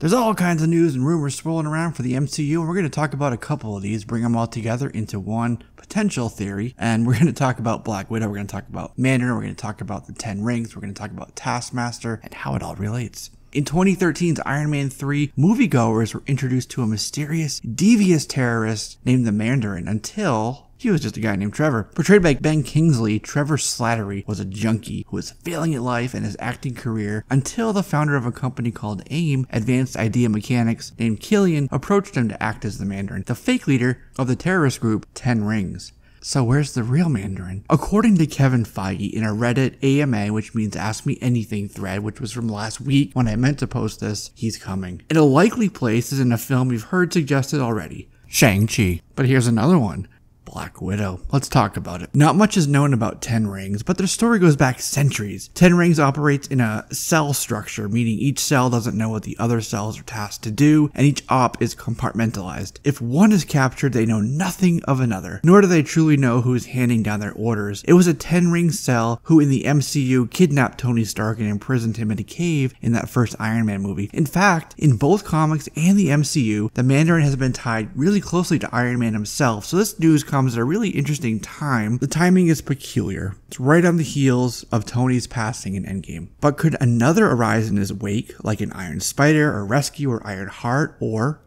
There's all kinds of news and rumors swirling around for the MCU, and we're going to talk about a couple of these, bring them all together into one potential theory, and we're going to talk about Black Widow, we're going to talk about Mandarin, we're going to talk about the 10 Rings, we're going to talk about Taskmaster, and how it all relates. In 2013's Iron Man 3, moviegoers were introduced to a mysterious, devious terrorist named the Mandarin until he was just a guy named Trevor. Portrayed by Ben Kingsley, Trevor Slattery was a junkie who was failing at life and his acting career until the founder of a company called AIM, Advanced Idea Mechanics, named Killian, approached him to act as the Mandarin, the fake leader of the terrorist group 10 Rings. So where's the real Mandarin? According to Kevin Feige in a Reddit AMA, which means Ask Me Anything thread, which was from last week when I meant to post this, he's coming. And a likely place is in a film we've heard suggested already, Shang-Chi. But here's another one. Black Widow. Let's talk about it. Not much is known about 10 Rings, but their story goes back centuries. 10 Rings operates in a cell structure, meaning each cell doesn't know what the other cells are tasked to do, and each op is compartmentalized. If one is captured, they know nothing of another, nor do they truly know who is handing down their orders. It was a 10 Ring cell who in the MCU kidnapped Tony Stark and imprisoned him in a cave in that first Iron Man movie. In fact, in both comics and the MCU, the Mandarin has been tied really closely to Iron Man himself, so this news comes at a really interesting time. The timing is peculiar. It's right on the heels of Tony's passing in Endgame. But could another arise in his wake, like an Iron Spider or Rescue or Iron Heart or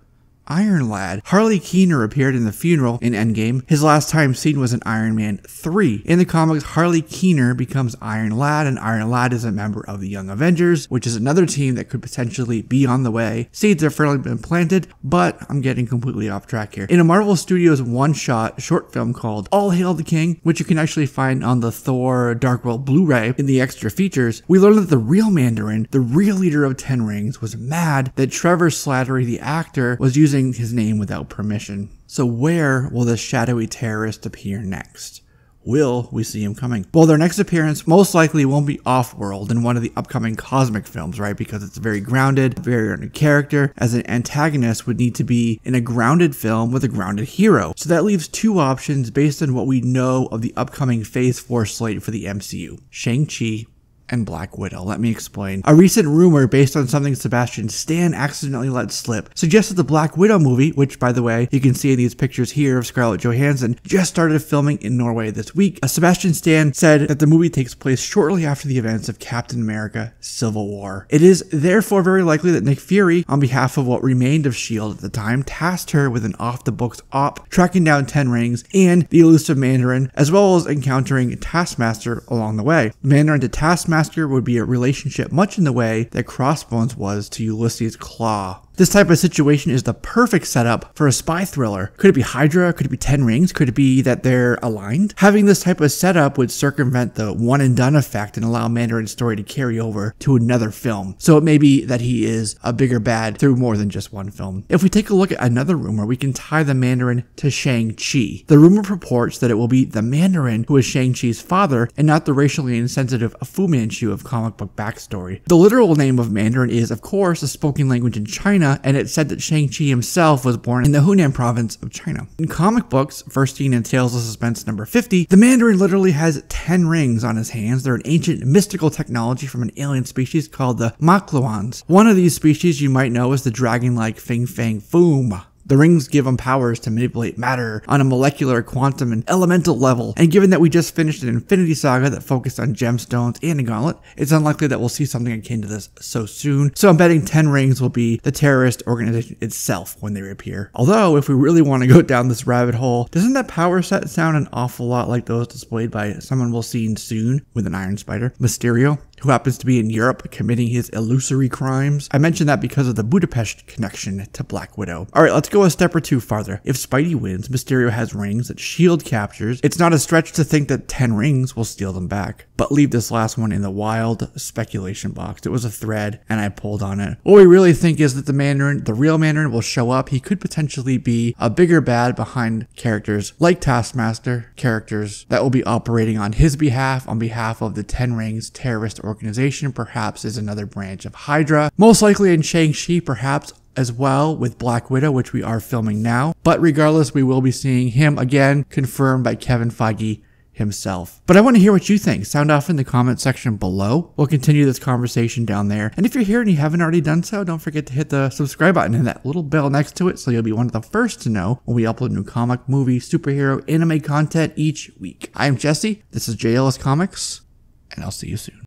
Iron Lad? Harley Keener appeared in the funeral in Endgame. His last time seen was in Iron Man 3. In the comics, Harley Keener becomes Iron Lad, and Iron Lad is a member of the Young Avengers, which is another team that could potentially be on the way. Seeds have fairly been planted, but I'm getting completely off track here. In a Marvel Studios one-shot short film called All Hail the King, which you can actually find on the Thor Dark World Blu-ray in the extra features, we learned that the real Mandarin, the real leader of 10 Rings, was mad that Trevor Slattery, the actor, was using his name without permission. So where will this shadowy terrorist appear next? Will we see him coming? Well, their next appearance most likely won't be off-world in one of the upcoming cosmic films, right? Because it's very grounded, very earned character, as an antagonist would need to be in a grounded film with a grounded hero. So that leaves two options based on what we know of the upcoming Phase 4 slate for the MCU. Shang-Chi and Black Widow. Let me explain. A recent rumor based on something Sebastian Stan accidentally let slip suggests that the Black Widow movie, which by the way you can see in these pictures here of Scarlett Johansson, just started filming in Norway this week. Sebastian Stan said that the movie takes place shortly after the events of Captain America Civil War. It is therefore very likely that Nick Fury, on behalf of what remained of S.H.I.E.L.D. at the time, tasked her with an off-the-books op, tracking down 10 Rings and the elusive Mandarin, as well as encountering Taskmaster along the way. Mandarin to Taskmaster would be a relationship much in the way that Crossbones was to Ulysses Claw. This type of situation is the perfect setup for a spy thriller. Could it be Hydra? Could it be 10 Rings? Could it be that they're aligned? Having this type of setup would circumvent the one and done effect and allow Mandarin's story to carry over to another film. So it may be that he is a bigger bad through more than just one film. If we take a look at another rumor, we can tie the Mandarin to Shang-Chi. The rumor purports that it will be the Mandarin who is Shang-Chi's father and not the racially insensitive Fu Manchu of comic book backstory. The literal name of Mandarin is, of course, a spoken language in China, and it's said that Shang-Chi himself was born in the Hunan province of China. In comic books, first seen in Tales of Suspense number 50, the Mandarin literally has 10 rings on his hands. They're an ancient mystical technology from an alien species called the Makluans. One of these species you might know is the dragon-like Fing Fang Foom. The rings give him powers to manipulate matter on a molecular, quantum, and elemental level, and given that we just finished an Infinity Saga that focused on gemstones and a gauntlet, it's unlikely that we'll see something akin to this so soon, so I'm betting 10 Rings will be the terrorist organization itself when they reappear. Although, if we really want to go down this rabbit hole, doesn't that power set sound an awful lot like those displayed by someone we'll see soon with an Iron Spider? Mysterio, who happens to be in Europe committing his illusory crimes. I mentioned that because of the Budapest connection to Black Widow. Alright, let's go a step or two farther. If Spidey wins, Mysterio has rings that S.H.I.E.L.D. captures. It's not a stretch to think that 10 Rings will steal them back. But leave this last one in the wild speculation box. It was a thread, and I pulled on it. What we really think is that the Mandarin, the real Mandarin, will show up. He could potentially be a bigger bad behind characters like Taskmaster, characters that will be operating on his behalf, on behalf of the 10 Rings terrorist organization, perhaps is another branch of Hydra. Most likely in Shang-Chi, perhaps as well with Black Widow, which we are filming now. But regardless, we will be seeing him again, confirmed by Kevin Feige himself. But I want to hear what you think. Sound off in the comment section below. We'll continue this conversation down there. And if you're here and you haven't already done so, don't forget to hit the subscribe button and that little bell next to it so you'll be one of the first to know when we upload new comic, movie, superhero, anime content each week. I am Jesse. This is JLS Comics, and I'll see you soon.